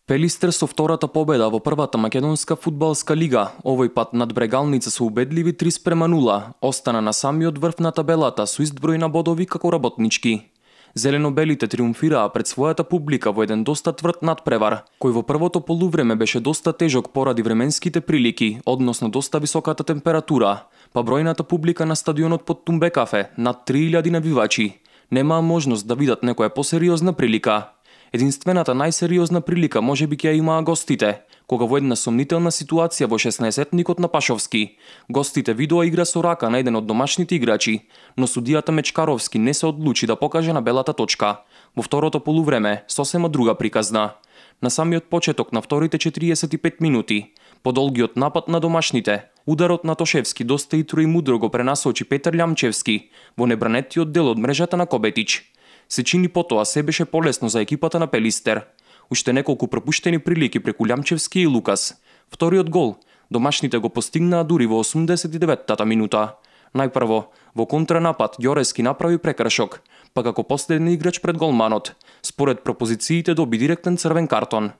Пелистер со втората победа во првата македонска фудбалска лига, овој пат над Брегалница со убедливи 3:0, остана на самиот врв на табелата со ист број на бодови како работнички. Зелено-белите триумфираа пред својата публика во еден доста тврд надпревар, кој во првото полувреме беше доста тежок поради временските прилики, односно доста високата температура, па бројната публика на стадионот под Тумбе кафе, над 3000 навивачи, немаа можност да видат некоја посериозна прилика. Единствената најсериозна прилика можеби ќе ја имаа гостите, кога во една сомнителна ситуација во 16-никот на Пашовски, гостите видоа игра со рака на еден од домашните играчи, но судијата Мечкаровски не се одлучи да покаже на белата точка. Во второто полувреме, сосема друга приказна. На самиот почеток на вторите 45 минути, по долгиот напад на домашните, ударот на Тошевски доста итро и мудро го пренасочи Петар Лјамчевски во небранетиот дел од мрежата на Кобетич. Се чини потоа се беше полесно за екипата на Пелистер. Уште неколку пропуштени прилики преку Лјамчевски и Лукас. Вториот гол, домашните го постигнаа дури во 89-тата минута. Најпрво, во контранапад Ѓорески направи прекршок, па како последен играч пред голманот, според пропозициите доби директен црвен картон.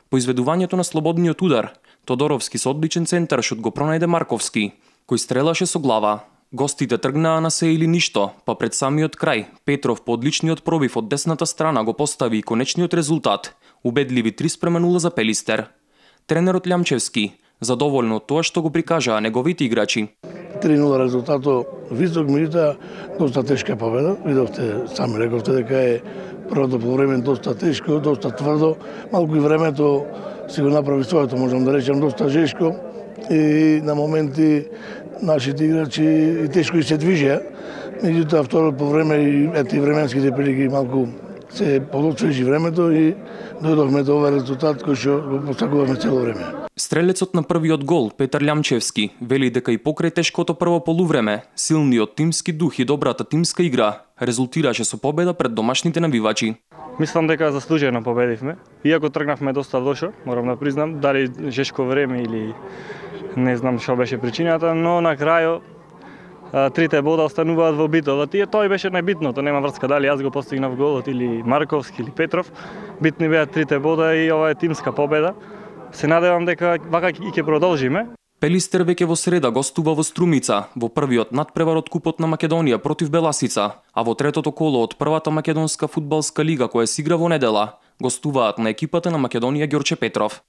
По изведувањето на слободниот удар, Тодоровски со одличен центаршут го пронајде Марковски, кој стрелаше со глава. Гостите тргнаа на се или ништо, па пред самиот крај, Петров по одличниот пробив од десната страна го постави и конечниот резултат, убедливи 3:0 за Пелистер. Тренерот Лјамчевски, задоволен од тоа што го прикажаа неговите играчи. 3:0 резултатот висок, меѓутоа доста тешка победа. Видовте, сами рековте дека е првото полувреме доста тешко, доста тврдо, малку и времето си го направи своето, можам да речем, доста жешко и на моменти нашите играчи и тешко и се движеа. Меѓутоа второто полувреме и временските прилики малку се подосвежи времето и дојдовме до овој резултат кој што го постигуваме цело време. Стрелецот на првиот гол, Петар Лјамчевски, вели дека и покрај тешкото прво полувреме, силниот тимски дух и добрата тимска игра резултираше со победа пред домашните навивачи. Мислам дека заслужено победивме. Иако тргнавме доста лошо, морам да признам, дали жешко време или не знам што беше причината, но на крајот трите бода остануваат во битолот и тоа беше најбитното, нема врска дали јас го постигнав голот или Марковски или Петров. Битни беа трите бода и ова е тимска победа. Се надевам дека вака и ќе продолжиме. Пелистер веќе во среда гостува во Струмица, во првиот надпревар од Купот на Македонија против Беласица, а во третото коло од првата македонска фудбалска лига која се игра во недела, гостуваат на екипата на Македонија Ѓорче Петров.